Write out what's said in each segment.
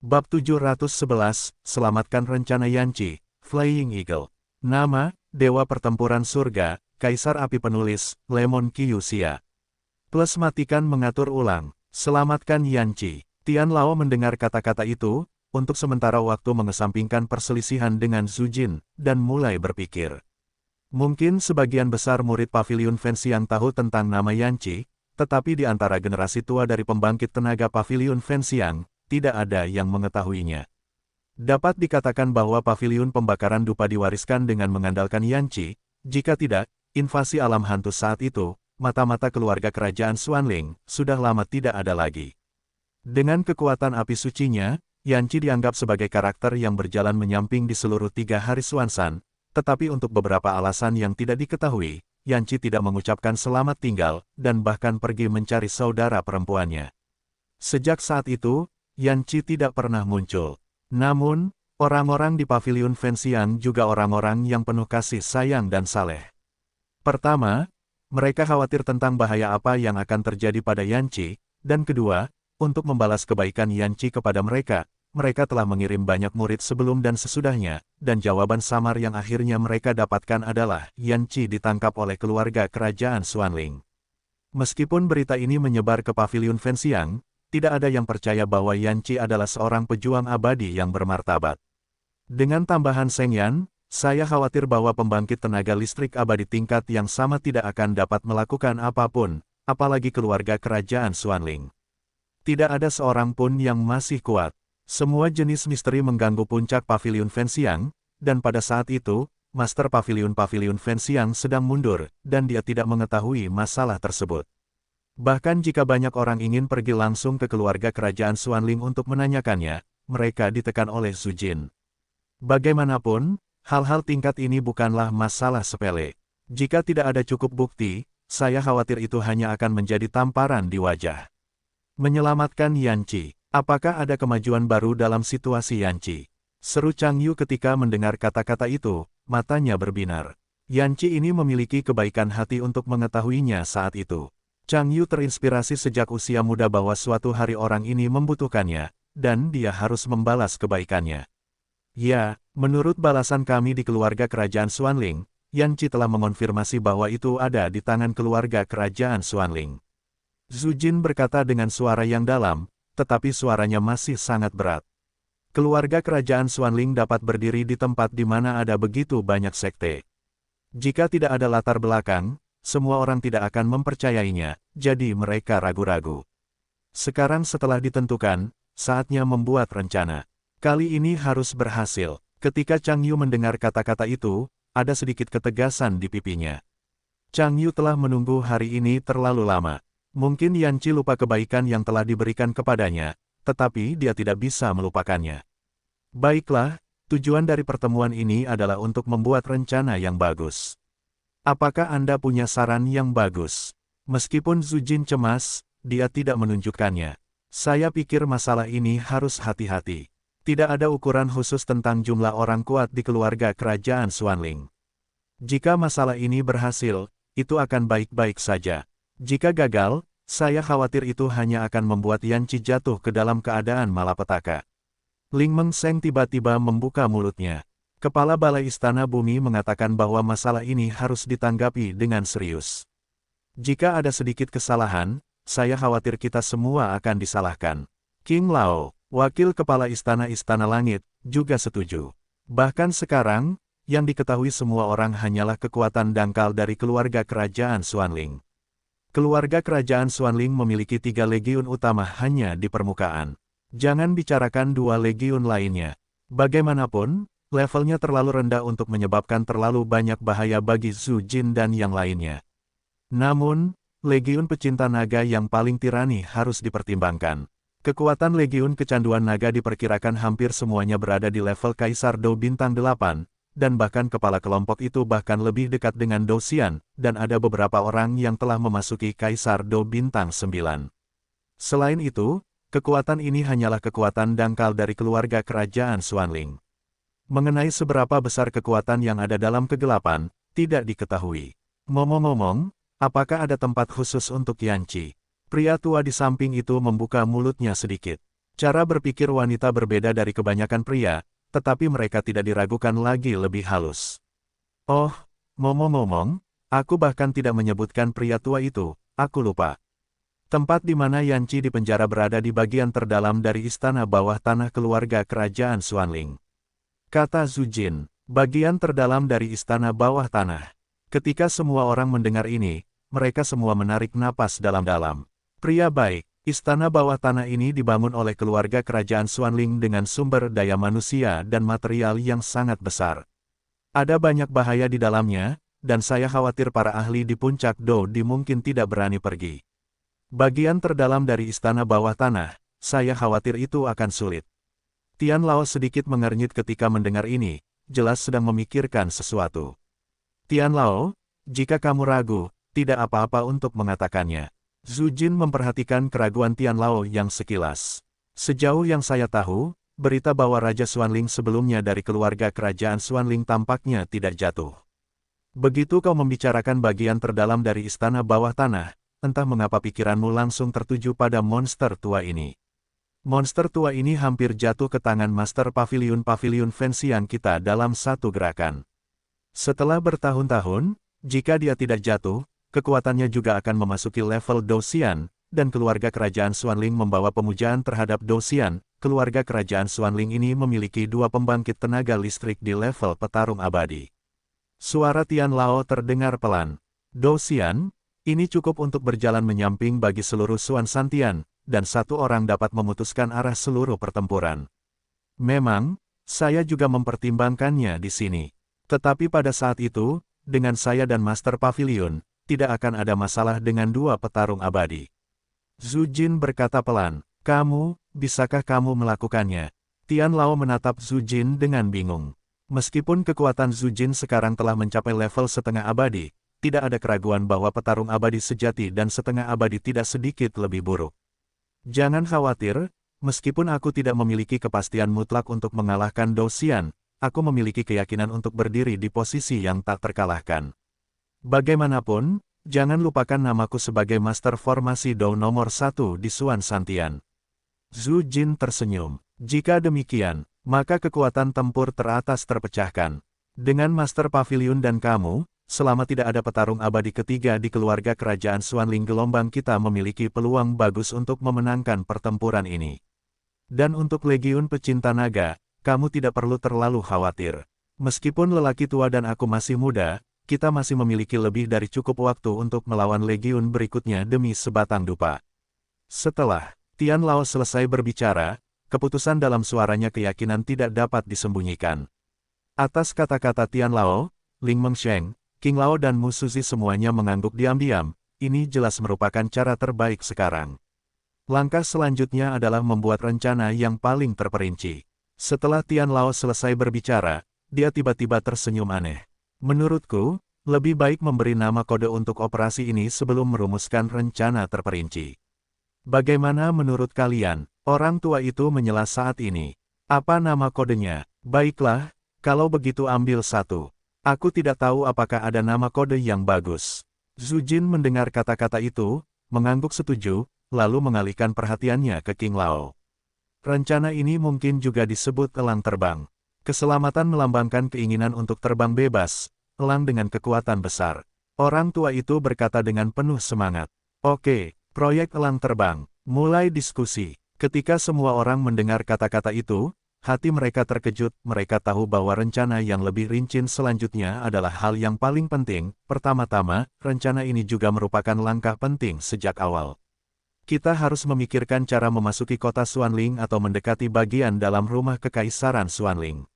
Bab 711, Selamatkan Rencana Yanqi, Flying Eagle. Nama, Dewa Pertempuran Surga, Kaisar Api Penulis, Lemon Kyuxia. Plus matikan mengatur ulang, selamatkan Yanqi. Tian Lao mendengar kata-kata itu, untuk sementara waktu mengesampingkan perselisihan dengan Zhu Jin, dan mulai berpikir. Mungkin sebagian besar murid Paviliun Fenxiang tahu tentang nama Yanqi, tetapi di antara generasi tua dari pembangkit tenaga Paviliun Fenxiang, tidak ada yang mengetahuinya. Dapat dikatakan bahwa paviliun pembakaran dupa diwariskan dengan mengandalkan Yanqi, jika tidak, invasi alam hantu saat itu, mata-mata keluarga kerajaan Xuanling, sudah lama tidak ada lagi. Dengan kekuatan api sucinya, Yanqi dianggap sebagai karakter yang berjalan menyamping di seluruh 3 hari Xuanzan, tetapi untuk beberapa alasan yang tidak diketahui, Yanqi tidak mengucapkan selamat tinggal, dan bahkan pergi mencari saudara perempuannya. Sejak saat itu, Yanqi tidak pernah muncul. Namun, orang-orang di Paviliun Fenxiang juga orang-orang yang penuh kasih sayang dan saleh. Pertama, mereka khawatir tentang bahaya apa yang akan terjadi pada Yanqi, dan kedua, untuk membalas kebaikan Yanqi kepada mereka, mereka telah mengirim banyak murid sebelum dan sesudahnya, dan jawaban samar yang akhirnya mereka dapatkan adalah Yanqi ditangkap oleh keluarga kerajaan Xuanling. Meskipun berita ini menyebar ke Paviliun Fenxiang, tidak ada yang percaya bahwa Yanqi adalah seorang pejuang abadi yang bermartabat. Dengan tambahan Seng Yan, saya khawatir bahwa pembangkit tenaga listrik abadi tingkat yang sama tidak akan dapat melakukan apapun, apalagi keluarga kerajaan Xuanling. Tidak ada seorang pun yang masih kuat. Semua jenis misteri mengganggu puncak Paviliun Fenxiang, dan pada saat itu, Master Paviliun Fenxiang sedang mundur, dan dia tidak mengetahui masalah tersebut. Bahkan jika banyak orang ingin pergi langsung ke keluarga kerajaan Xuanling untuk menanyakannya, mereka ditekan oleh Zhu Jin. Bagaimanapun, hal-hal tingkat ini bukanlah masalah sepele. Jika tidak ada cukup bukti, saya khawatir itu hanya akan menjadi tamparan di wajah. Menyelamatkan Yanqi. Apakah ada kemajuan baru dalam situasi Yanqi? Seru Chang Yu ketika mendengar kata-kata itu, matanya berbinar. Yanqi ini memiliki kebaikan hati untuk mengetahuinya saat itu. Chang Yu terinspirasi sejak usia muda bahwa suatu hari orang ini membutuhkannya, dan dia harus membalas kebaikannya. Ya, menurut balasan kami di keluarga kerajaan Xuanling, Yanqi telah mengonfirmasi bahwa itu ada di tangan keluarga kerajaan Xuanling. Zhu Jin berkata dengan suara yang dalam, tetapi suaranya masih sangat berat. Keluarga kerajaan Xuanling dapat berdiri di tempat di mana ada begitu banyak sekte. Jika tidak ada latar belakang, semua orang tidak akan mempercayainya, jadi mereka ragu-ragu. Sekarang setelah ditentukan, saatnya membuat rencana. Kali ini harus berhasil. Ketika Chang Yu mendengar kata-kata itu, ada sedikit ketegasan di pipinya. Chang Yu telah menunggu hari ini terlalu lama. Mungkin Yanqi lupa kebaikan yang telah diberikan kepadanya, tetapi dia tidak bisa melupakannya. Baiklah, tujuan dari pertemuan ini adalah untuk membuat rencana yang bagus. Apakah Anda punya saran yang bagus? Meskipun Zhu Jin cemas, dia tidak menunjukkannya. Saya pikir masalah ini harus hati-hati. Tidak ada ukuran khusus tentang jumlah orang kuat di keluarga kerajaan Xuanling. Jika masalah ini berhasil, itu akan baik-baik saja. Jika gagal, saya khawatir itu hanya akan membuat Yanqi jatuh ke dalam keadaan malapetaka. Ling Meng Seng tiba-tiba membuka mulutnya. Kepala Balai Istana Bumi mengatakan bahwa masalah ini harus ditanggapi dengan serius. Jika ada sedikit kesalahan, saya khawatir kita semua akan disalahkan. King Lao, wakil kepala Istana Langit, juga setuju. Bahkan sekarang, yang diketahui semua orang hanyalah kekuatan dangkal dari keluarga kerajaan Xuanling. Keluarga kerajaan Xuanling memiliki 3 legiun utama hanya di permukaan. Jangan bicarakan 2 legiun lainnya. Bagaimanapun, levelnya terlalu rendah untuk menyebabkan terlalu banyak bahaya bagi Zhu Jin dan yang lainnya. Namun, legiun pecinta naga yang paling tirani harus dipertimbangkan. Kekuatan legiun kecanduan naga diperkirakan hampir semuanya berada di level Kaisar Dou Bintang 8, dan bahkan kepala kelompok itu bahkan lebih dekat dengan Dou Xian, dan ada beberapa orang yang telah memasuki Kaisar Dou Bintang 9. Selain itu, kekuatan ini hanyalah kekuatan dangkal dari keluarga kerajaan Xuanling. Mengenai seberapa besar kekuatan yang ada dalam kegelapan, tidak diketahui. Ngomong-ngomong, apakah ada tempat khusus untuk Yanqi? Pria tua di samping itu membuka mulutnya sedikit. Cara berpikir wanita berbeda dari kebanyakan pria, tetapi mereka tidak diragukan lagi lebih halus. Oh, ngomong-ngomong, aku bahkan tidak menyebutkan pria tua itu, aku lupa. Tempat di mana Yanqi dipenjara berada di bagian terdalam dari istana bawah tanah keluarga kerajaan Xuanling. Kata Zhu Jin, bagian terdalam dari istana bawah tanah. Ketika semua orang mendengar ini, mereka semua menarik napas dalam-dalam. Pria baik, istana bawah tanah ini dibangun oleh keluarga kerajaan Xuanling dengan sumber daya manusia dan material yang sangat besar. Ada banyak bahaya di dalamnya, dan saya khawatir para ahli di puncak Dodi mungkin tidak berani pergi. Bagian terdalam dari istana bawah tanah, saya khawatir itu akan sulit. Tian Lao sedikit mengernyit ketika mendengar ini, jelas sedang memikirkan sesuatu. Tian Lao, jika kamu ragu, tidak apa-apa untuk mengatakannya. Zhu Jin memperhatikan keraguan Tian Lao yang sekilas. Sejauh yang saya tahu, berita bahwa Raja Xuanling sebelumnya dari keluarga kerajaan Xuanling tampaknya tidak jatuh. Begitu kau membicarakan bagian terdalam dari istana bawah tanah, entah mengapa pikiranmu langsung tertuju pada monster tua ini. Monster tua ini hampir jatuh ke tangan Master Pavilion Fansian kita dalam satu gerakan. Setelah bertahun-tahun, jika dia tidak jatuh, kekuatannya juga akan memasuki level Dosian, dan keluarga kerajaan Xuanling membawa pemujaan terhadap Dosian. Keluarga kerajaan Xuanling ini memiliki 2 pembangkit tenaga listrik di level petarung abadi. Suara Tian Lao terdengar pelan. Dosian, ini cukup untuk berjalan menyamping bagi seluruh Xuan Santian, dan satu orang dapat memutuskan arah seluruh pertempuran. Memang, saya juga mempertimbangkannya di sini. Tetapi pada saat itu, dengan saya dan Master Pavilion, tidak akan ada masalah dengan 2 petarung abadi. Zhu Jin berkata pelan, bisakah kamu melakukannya? Tian Lao menatap Zhu Jin dengan bingung. Meskipun kekuatan Zhu Jin sekarang telah mencapai level setengah abadi, tidak ada keraguan bahwa petarung abadi sejati dan setengah abadi tidak sedikit lebih buruk. Jangan khawatir, meskipun aku tidak memiliki kepastian mutlak untuk mengalahkan Dosian, aku memiliki keyakinan untuk berdiri di posisi yang tak terkalahkan. Bagaimanapun, jangan lupakan namaku sebagai Master Formasi Dou nomor 1 di Xuan Santian. Zhu Jin tersenyum. Jika demikian, maka kekuatan tempur teratas terpecahkan. Dengan Master Pavilion dan kamu, selama tidak ada petarung abadi ketiga di keluarga kerajaan Xuanling gelombang kita memiliki peluang bagus untuk memenangkan pertempuran ini. Dan untuk Legiun Pecinta Naga, kamu tidak perlu terlalu khawatir. Meskipun lelaki tua dan aku masih muda, kita masih memiliki lebih dari cukup waktu untuk melawan Legiun berikutnya demi sebatang dupa. Setelah Tian Lao selesai berbicara, keputusan dalam suaranya keyakinan tidak dapat disembunyikan. Atas kata-kata Tian Lao, Ling Mengsheng, King Lao dan Mu Suzi semuanya mengangguk diam-diam, ini jelas merupakan cara terbaik sekarang. Langkah selanjutnya adalah membuat rencana yang paling terperinci. Setelah Tian Lao selesai berbicara, dia tiba-tiba tersenyum aneh. Menurutku, lebih baik memberi nama kode untuk operasi ini sebelum merumuskan rencana terperinci. Bagaimana menurut kalian? Orang tua itu menyela saat ini. Apa nama kodenya? Baiklah, kalau begitu ambil satu. Aku tidak tahu apakah ada nama kode yang bagus. Zhu Jin mendengar kata-kata itu, mengangguk setuju, lalu mengalihkan perhatiannya ke King Lao. Rencana ini mungkin juga disebut elang terbang. Keselamatan melambangkan keinginan untuk terbang bebas, elang dengan kekuatan besar. Orang tua itu berkata dengan penuh semangat. Oke, proyek elang terbang. Mulai diskusi. Ketika semua orang mendengar kata-kata itu, hati mereka terkejut, mereka tahu bahwa rencana yang lebih rinci selanjutnya adalah hal yang paling penting. Pertama-tama, rencana ini juga merupakan langkah penting sejak awal. Kita harus memikirkan cara memasuki kota Xuanling atau mendekati bagian dalam rumah kekaisaran Xuanling.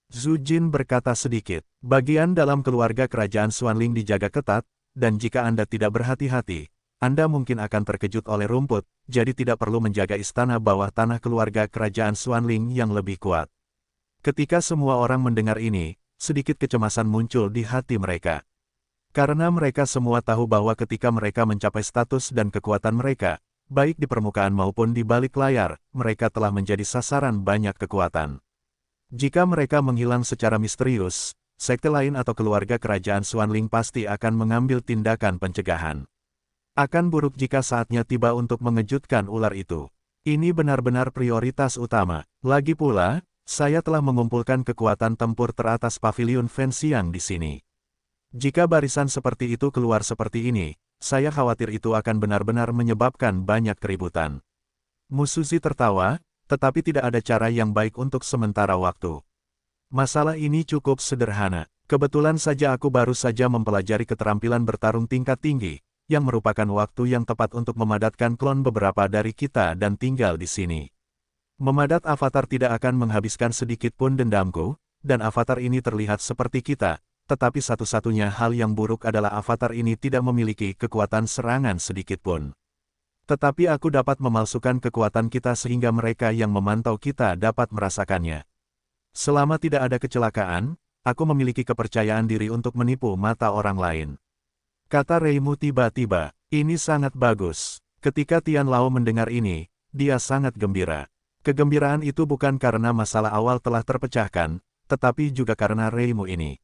Zhu Jin berkata sedikit, bagian dalam keluarga kerajaan Xuanling dijaga ketat, dan jika Anda tidak berhati-hati, Anda mungkin akan terkejut oleh rumput, jadi tidak perlu menjaga istana bawah tanah keluarga kerajaan Xuanling yang lebih kuat. Ketika semua orang mendengar ini, sedikit kecemasan muncul di hati mereka. Karena mereka semua tahu bahwa ketika mereka mencapai status dan kekuatan mereka, baik di permukaan maupun di balik layar, mereka telah menjadi sasaran banyak kekuatan. Jika mereka menghilang secara misterius, sekte lain atau keluarga kerajaan Xuanling pasti akan mengambil tindakan pencegahan. Akan buruk jika saatnya tiba untuk mengejutkan ular itu. Ini benar-benar prioritas utama. Lagi pula, saya telah mengumpulkan kekuatan tempur teratas paviliun Fenxiang di sini. Jika barisan seperti itu keluar seperti ini, saya khawatir itu akan benar-benar menyebabkan banyak keributan. Musuzi tertawa, tetapi tidak ada cara yang baik untuk sementara waktu. Masalah ini cukup sederhana. Kebetulan saja aku baru saja mempelajari keterampilan bertarung tingkat tinggi, yang merupakan waktu yang tepat untuk memadatkan klon beberapa dari kita dan tinggal di sini. Memadat avatar tidak akan menghabiskan sedikit pun dendamku, dan avatar ini terlihat seperti kita, tetapi satu-satunya hal yang buruk adalah avatar ini tidak memiliki kekuatan serangan sedikit pun. Tetapi aku dapat memalsukan kekuatan kita sehingga mereka yang memantau kita dapat merasakannya. Selama tidak ada kecelakaan, aku memiliki kepercayaan diri untuk menipu mata orang lain. Kata Reimu tiba-tiba, ini sangat bagus. Ketika Tian Lao mendengar ini, dia sangat gembira. Kegembiraan itu bukan karena masalah awal telah terpecahkan, tetapi juga karena Reimu ini.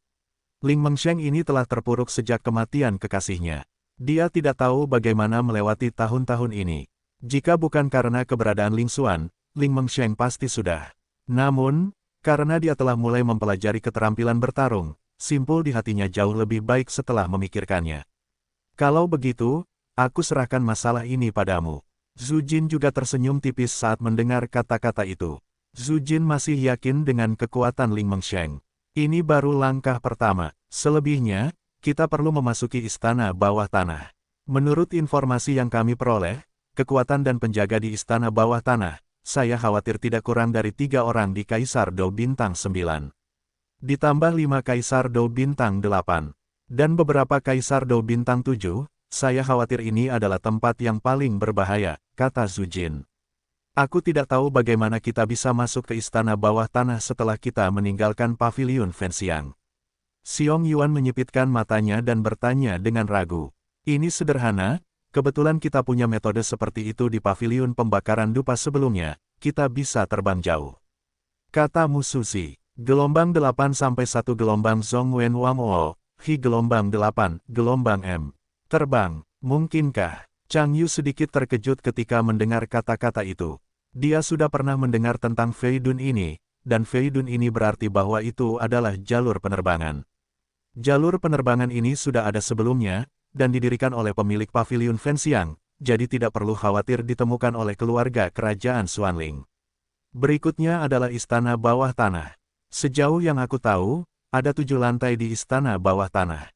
Ling Mengsheng ini telah terpuruk sejak kematian kekasihnya. Dia tidak tahu bagaimana melewati tahun-tahun ini. Jika bukan karena keberadaan Ling Xuan, Ling Mengsheng pasti sudah. Namun, karena dia telah mulai mempelajari keterampilan bertarung, simpul di hatinya jauh lebih baik setelah memikirkannya. Kalau begitu, aku serahkan masalah ini padamu. Zhu Jin juga tersenyum tipis saat mendengar kata-kata itu. Zhu Jin masih yakin dengan kekuatan Ling Mengsheng. Ini baru langkah pertama. Selebihnya, kita perlu memasuki istana bawah tanah. Menurut informasi yang kami peroleh, kekuatan dan penjaga di istana bawah tanah, saya khawatir tidak kurang dari 3 orang di Kaisar Dou Bintang 9. Ditambah 5 Kaisar Dou Bintang 8. Dan beberapa Kaisar Dou Bintang 7, saya khawatir ini adalah tempat yang paling berbahaya, kata Zhu Jin. Aku tidak tahu bagaimana kita bisa masuk ke istana bawah tanah setelah kita meninggalkan paviliun Fenxiang. Xiong Yuan menyipitkan matanya dan bertanya dengan ragu. Ini sederhana. Kebetulan kita punya metode seperti itu di paviliun pembakaran dupa sebelumnya, kita bisa terbang jauh. Kata Musuzi, gelombang 8 sampai 1 gelombang Zhong Wen Wang O, Hi gelombang 8, gelombang M. Terbang, mungkinkah? Chang Yu sedikit terkejut ketika mendengar kata-kata itu. Dia sudah pernah mendengar tentang Fei Dun ini, dan Fei Dun ini berarti bahwa itu adalah jalur penerbangan. Jalur penerbangan ini sudah ada sebelumnya, dan didirikan oleh pemilik paviliun Fenxiang, jadi tidak perlu khawatir ditemukan oleh keluarga kerajaan Xuanling. Berikutnya adalah istana bawah tanah. Sejauh yang aku tahu, ada 7 lantai di istana bawah tanah.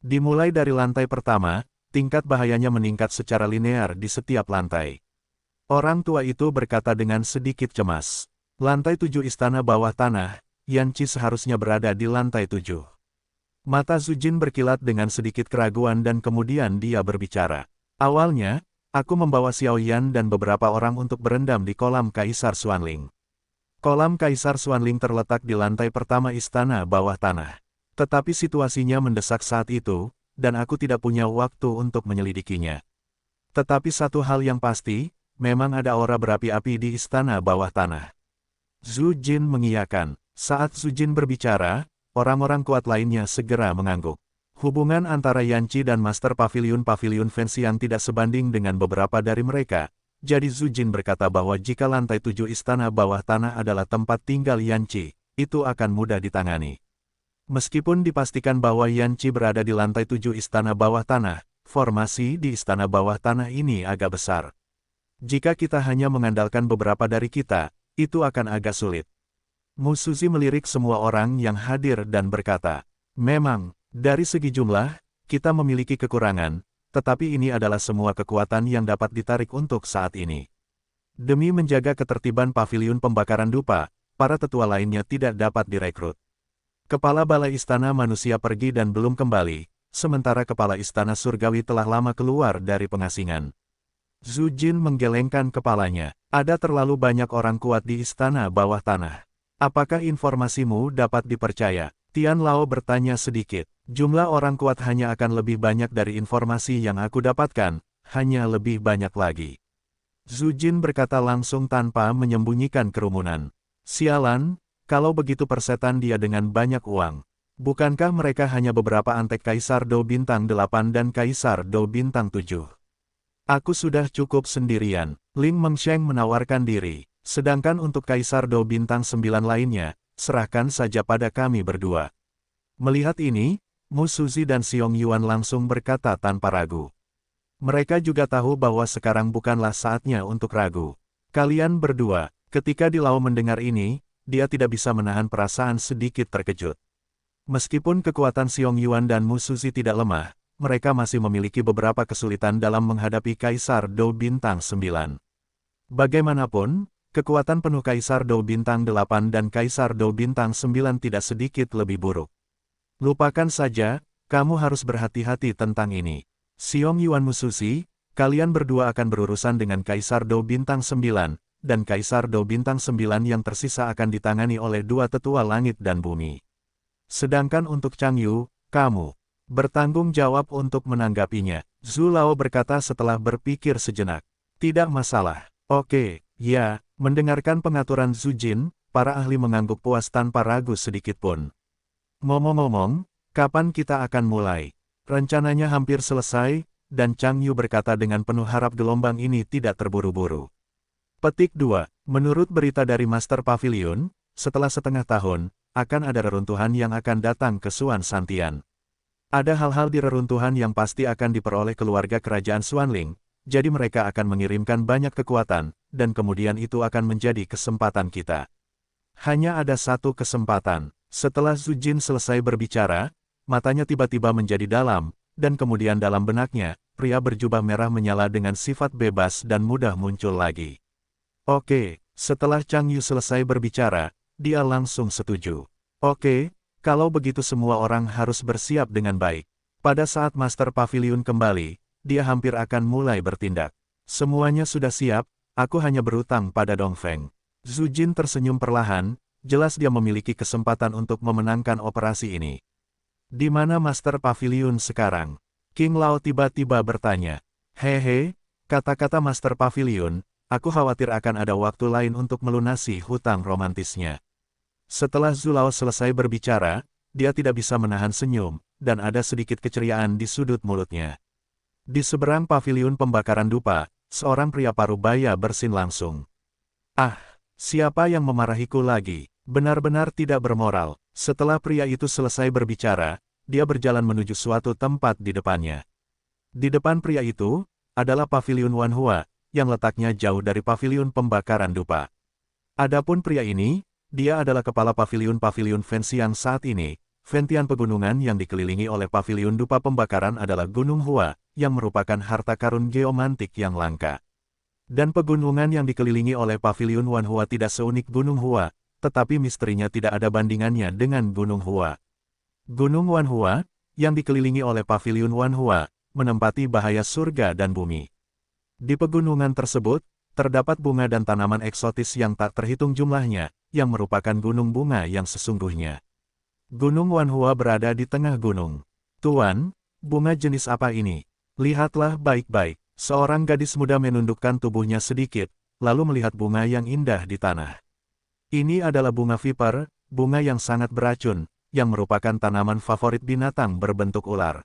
Dimulai dari lantai pertama, tingkat bahayanya meningkat secara linear di setiap lantai. Orang tua itu berkata dengan sedikit cemas. Lantai 7 istana bawah tanah, Yan Qi seharusnya berada di lantai 7. Mata Zhu Jin berkilat dengan sedikit keraguan dan kemudian dia berbicara. Awalnya, aku membawa Xiao Yan dan beberapa orang untuk berendam di kolam Kaisar Xuanling. Kolam Kaisar Xuanling terletak di lantai pertama istana bawah tanah. Tetapi situasinya mendesak saat itu, dan aku tidak punya waktu untuk menyelidikinya. Tetapi satu hal yang pasti, memang ada aura berapi-api di istana bawah tanah. Zhu Jin mengiyakan. Saat Zhu Jin berbicara, orang-orang kuat lainnya segera mengangguk. Hubungan antara Yan Qi dan Master Paviliun Fenxiang tidak sebanding dengan beberapa dari mereka, jadi Zhu Jin berkata bahwa jika lantai 7 istana bawah tanah adalah tempat tinggal Yan Qi, itu akan mudah ditangani. Meskipun dipastikan bahwa Yan Qi berada di lantai 7 istana bawah tanah, formasi di istana bawah tanah ini agak besar. Jika kita hanya mengandalkan beberapa dari kita, itu akan agak sulit. Musuzi melirik semua orang yang hadir dan berkata, memang, dari segi jumlah, kita memiliki kekurangan, tetapi ini adalah semua kekuatan yang dapat ditarik untuk saat ini. Demi menjaga ketertiban paviliun pembakaran dupa, para tetua lainnya tidak dapat direkrut. Kepala Balai Istana Manusia pergi dan belum kembali, sementara Kepala Istana Surgawi telah lama keluar dari pengasingan. Zhu Jin menggelengkan kepalanya. Ada terlalu banyak orang kuat di istana bawah tanah. Apakah informasimu dapat dipercaya? Tian Lao bertanya sedikit. Jumlah orang kuat hanya akan lebih banyak dari informasi yang aku dapatkan, hanya lebih banyak lagi. Zhu Jin berkata langsung tanpa menyembunyikan kerumunan. Sialan, kalau begitu persetan dia dengan banyak uang. Bukankah mereka hanya beberapa antek Kaisar Dou Bintang 8 dan Kaisar Dou Bintang 7? Aku sudah cukup sendirian. Ling Mengsheng menawarkan diri, sedangkan untuk Kaisar Dou bintang 9 lainnya, serahkan saja pada kami berdua. Melihat ini, Mu Suzi dan Xiong Yuan langsung berkata tanpa ragu. Mereka juga tahu bahwa sekarang bukanlah saatnya untuk ragu. Kalian berdua, ketika Di Lao mendengar ini, dia tidak bisa menahan perasaan sedikit terkejut. Meskipun kekuatan Xiong Yuan dan Mu Suzi tidak lemah, mereka masih memiliki beberapa kesulitan dalam menghadapi Kaisar Dou bintang 9. Bagaimanapun, kekuatan penuh Kaisar Dou bintang 8 dan Kaisar Dou bintang 9 tidak sedikit lebih buruk. Lupakan saja, kamu harus berhati-hati tentang ini. Xiong Yuan Mu Suzi, kalian berdua akan berurusan dengan Kaisar Dou bintang 9, dan Kaisar Dou bintang 9 yang tersisa akan ditangani oleh dua tetua langit dan bumi. Sedangkan untuk Chang Yu, kamu bertanggung jawab untuk menanggapinya. Zhu Lao berkata setelah berpikir sejenak. Tidak masalah. Oke, ya, mendengarkan pengaturan Zhu Jin, para ahli mengangguk puas tanpa ragu sedikitpun. Ngomong-ngomong, kapan kita akan mulai? Rencananya hampir selesai, dan Chang Yu berkata dengan penuh harap gelombang ini tidak terburu-buru. Petik 2. Menurut berita dari Master Pavilion, setelah setengah tahun, akan ada reruntuhan yang akan datang ke Xuan Santian. Ada hal-hal di reruntuhan yang pasti akan diperoleh keluarga kerajaan Xuanling, jadi mereka akan mengirimkan banyak kekuatan, dan kemudian itu akan menjadi kesempatan kita. Hanya ada satu kesempatan. Setelah Zhu Jin selesai berbicara, matanya tiba-tiba menjadi dalam, dan kemudian dalam benaknya, pria berjubah merah menyala dengan sifat bebas dan mudah muncul lagi. Oke, setelah Chang Yu selesai berbicara, dia langsung setuju. Oke, kalau begitu semua orang harus bersiap dengan baik. Pada saat Master Pavilion kembali, dia hampir akan mulai bertindak. Semuanya sudah siap, aku hanya berutang pada Dongfeng. Zhu Jin tersenyum perlahan, jelas dia memiliki kesempatan untuk memenangkan operasi ini. Di mana Master Pavilion sekarang? King Lao tiba-tiba bertanya. Hehe, kata-kata Master Pavilion, aku khawatir akan ada waktu lain untuk melunasi hutang romantisnya. Setelah Zhu Lao selesai berbicara, dia tidak bisa menahan senyum, dan ada sedikit keceriaan di sudut mulutnya. Di seberang paviliun pembakaran dupa, seorang pria parubaya bersin langsung. Ah, siapa yang memarahiku lagi? Benar-benar tidak bermoral. Setelah pria itu selesai berbicara, dia berjalan menuju suatu tempat di depannya. Di depan pria itu, adalah paviliun Wanhua, yang letaknya jauh dari paviliun pembakaran dupa. Adapun pria ini, dia adalah kepala paviliun Fenxian saat ini. Fentian pegunungan yang dikelilingi oleh paviliun dupa pembakaran adalah Gunung Hua, yang merupakan harta karun geomantik yang langka. Dan pegunungan yang dikelilingi oleh paviliun Wanhua tidak seunik Gunung Hua, tetapi misterinya tidak ada bandingannya dengan Gunung Hua. Gunung Wanhua, yang dikelilingi oleh paviliun Wanhua, menempati bahaya surga dan bumi. Di pegunungan tersebut, terdapat bunga dan tanaman eksotis yang tak terhitung jumlahnya, yang merupakan gunung bunga yang sesungguhnya. Gunung Wanhua berada di tengah gunung. Tuan, bunga jenis apa ini? Lihatlah baik-baik. Seorang gadis muda menundukkan tubuhnya sedikit, lalu melihat bunga yang indah di tanah. Ini adalah bunga viper, bunga yang sangat beracun, yang merupakan tanaman favorit binatang berbentuk ular.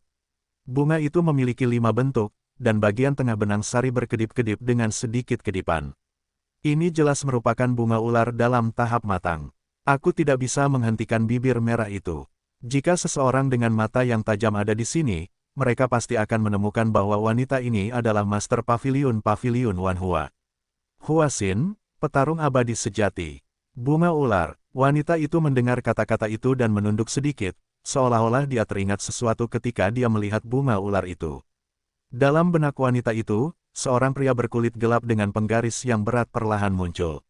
Bunga itu memiliki 5 bentuk, dan bagian tengah benang sari berkedip-kedip dengan sedikit kedipan. Ini jelas merupakan bunga ular dalam tahap matang. Aku tidak bisa menghentikan bibir merah itu. Jika seseorang dengan mata yang tajam ada di sini, mereka pasti akan menemukan bahwa wanita ini adalah Master Pavilion Wanhua. Huaxin, petarung abadi sejati. Bunga ular. Wanita itu mendengar kata-kata itu dan menunduk sedikit, seolah-olah dia teringat sesuatu ketika dia melihat bunga ular itu. Dalam benak wanita itu, seorang pria berkulit gelap dengan penggaris yang berat perlahan muncul.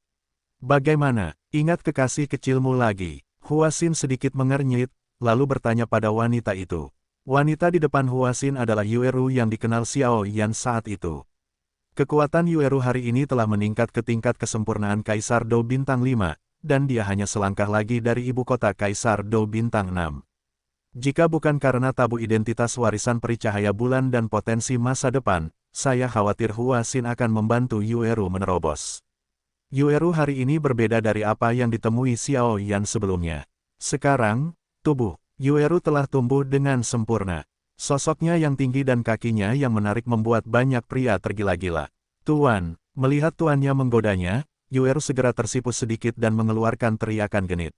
Bagaimana? Ingat kekasih kecilmu lagi? Huaxin sedikit mengernyit, lalu bertanya pada wanita itu. Wanita di depan Huaxin adalah Yueru yang dikenal Xiao Yan saat itu. Kekuatan Yueru hari ini telah meningkat ke tingkat kesempurnaan Kaisar Dou Bintang 5, dan dia hanya selangkah lagi dari ibu kota Kaisar Dou Bintang 6. Jika bukan karena tabu identitas warisan peri cahaya bulan dan potensi masa depan, saya khawatir Huaxin akan membantu Yueru menerobos. Yueru hari ini berbeda dari apa yang ditemui Xiao Yan sebelumnya. Sekarang, tubuh Yueru telah tumbuh dengan sempurna. Sosoknya yang tinggi dan kakinya yang menarik membuat banyak pria tergila-gila. Tuan, Melihat tuannya menggodanya, Yueru segera tersipu sedikit dan mengeluarkan teriakan genit.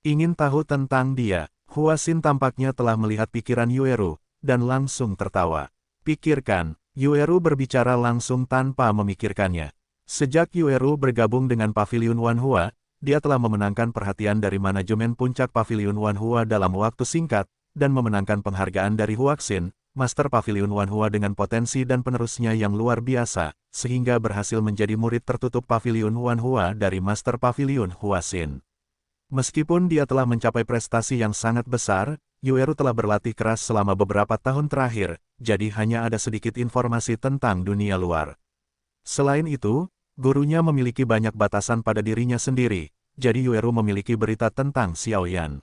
Ingin tahu tentang dia? Huasin tampaknya telah melihat pikiran Yueru, dan langsung tertawa. Pikirkan, Yueru berbicara langsung tanpa memikirkannya. Sejak Yueru bergabung dengan Paviliun Wanhua, dia telah memenangkan perhatian dari manajemen puncak Paviliun Wanhua dalam waktu singkat, dan memenangkan penghargaan dari Huaxin, Master Paviliun Wanhua dengan potensi dan penerusnya yang luar biasa, sehingga berhasil menjadi murid tertutup Paviliun Wanhua dari Master Paviliun Huaxin. Meskipun dia telah mencapai prestasi yang sangat besar, Yueru telah berlatih keras selama beberapa tahun terakhir, jadi hanya ada sedikit informasi tentang dunia luar. Selain itu, gurunya memiliki banyak batasan pada dirinya sendiri, jadi Yueru memiliki berita tentang Xiaoyan.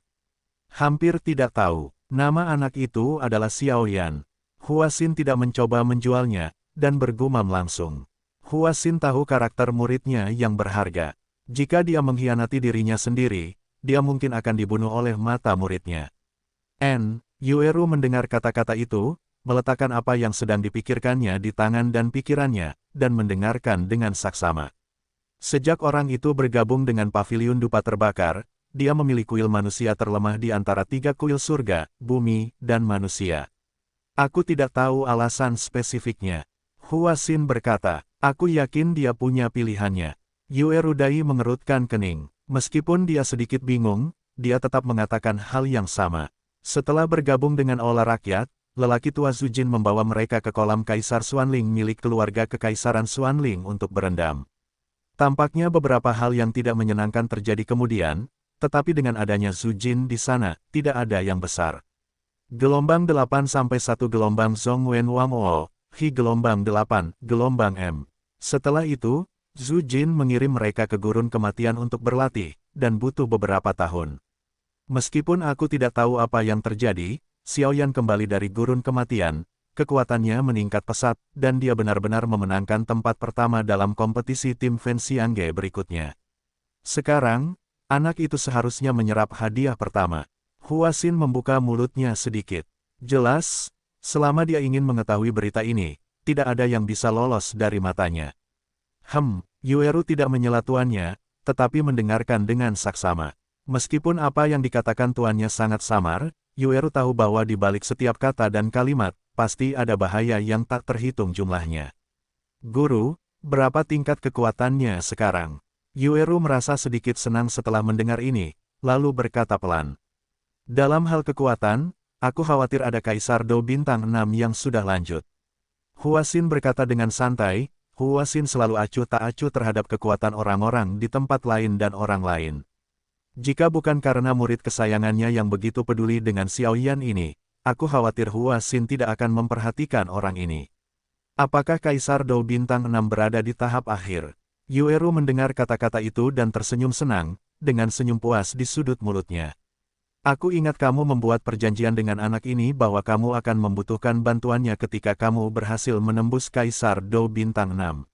Hampir tidak tahu, nama anak itu adalah Xiaoyan. Huasin tidak mencoba menjualnya, dan bergumam langsung. Huasin tahu karakter muridnya yang berharga. Jika dia mengkhianati dirinya sendiri, dia mungkin akan dibunuh oleh mata muridnya. Yueru mendengar kata-kata itu, meletakkan apa yang sedang dipikirkannya di tangan dan pikirannya, dan mendengarkan dengan saksama. Sejak orang itu bergabung dengan Paviliun Dupa Terbakar, dia memiliki kuil manusia terlemah di antara 3 kuil surga, bumi, dan manusia. Aku tidak tahu alasan spesifiknya. Huasin berkata, aku yakin dia punya pilihannya. Yueru Dai mengerutkan kening. Meskipun dia sedikit bingung, dia tetap mengatakan hal yang sama. Setelah bergabung dengan Aula Rakyat, lelaki tua Zujin membawa mereka ke kolam Kaisar Xuanling milik keluarga Kekaisaran Xuanling untuk berendam. Tampaknya beberapa hal yang tidak menyenangkan terjadi kemudian, tetapi dengan adanya Zujin di sana, tidak ada yang besar. Gelombang 8 sampai 1 gelombang Zhongwen Wamao, Hi gelombang 8, gelombang M. Setelah itu, Zujin mengirim mereka ke gurun kematian untuk berlatih, dan butuh beberapa tahun. Meskipun aku tidak tahu apa yang terjadi, Xiaoyan kembali dari gurun kematian, kekuatannya meningkat pesat, dan dia benar-benar memenangkan tempat pertama dalam kompetisi tim Fanxiangge berikutnya. Sekarang, anak itu seharusnya menyerap hadiah pertama. Huasin membuka mulutnya sedikit. Jelas, selama dia ingin mengetahui berita ini, tidak ada yang bisa lolos dari matanya. Yueru tidak menyela tuannya, tetapi mendengarkan dengan saksama. Meskipun apa yang dikatakan tuannya sangat samar, Yueru tahu bahwa di balik setiap kata dan kalimat, pasti ada bahaya yang tak terhitung jumlahnya. Guru, berapa tingkat kekuatannya sekarang? Yueru merasa sedikit senang setelah mendengar ini, lalu berkata pelan. Dalam hal kekuatan, aku khawatir ada Kaisar Dou Bintang 6 yang sudah lanjut. Huasin berkata dengan santai, Huasin selalu acuh tak acuh terhadap kekuatan orang-orang di tempat lain dan orang lain. Jika bukan karena murid kesayangannya yang begitu peduli dengan Xiaoyan ini, aku khawatir Huasin tidak akan memperhatikan orang ini. Apakah Kaisar Dou Bintang 6 berada di tahap akhir? Yueru mendengar kata-kata itu dan tersenyum senang, dengan senyum puas di sudut mulutnya. Aku ingat kamu membuat perjanjian dengan anak ini bahwa kamu akan membutuhkan bantuannya ketika kamu berhasil menembus Kaisar Dou Bintang 6.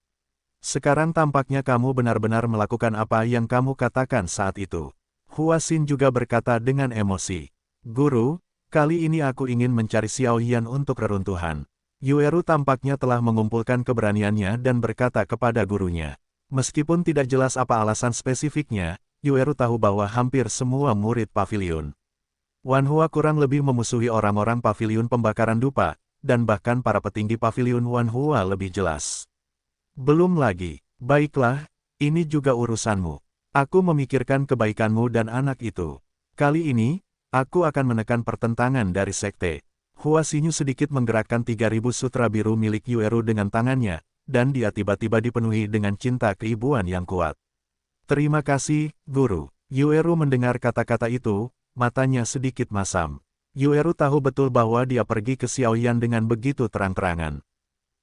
Sekarang tampaknya kamu benar-benar melakukan apa yang kamu katakan saat itu. Huasin juga berkata dengan emosi. Guru, kali ini aku ingin mencari Xiaoyan untuk reruntuhan. Yueru tampaknya telah mengumpulkan keberaniannya dan berkata kepada gurunya. Meskipun tidak jelas apa alasan spesifiknya, Yueru tahu bahwa hampir semua murid paviliun Wanhua kurang lebih memusuhi orang-orang paviliun pembakaran dupa, dan bahkan para petinggi paviliun Wanhua lebih jelas. Belum lagi, baiklah, ini juga urusanmu. Aku memikirkan kebaikanmu dan anak itu. Kali ini, aku akan menekan pertentangan dari sekte. Huasinyu sedikit menggerakkan 3000 sutra biru milik Yueru dengan tangannya, dan dia tiba-tiba dipenuhi dengan cinta keibuan yang kuat. Terima kasih, Guru. Yueru mendengar kata-kata itu, matanya sedikit masam. Yueru tahu betul bahwa dia pergi ke Xiaoyan dengan begitu terang-terangan.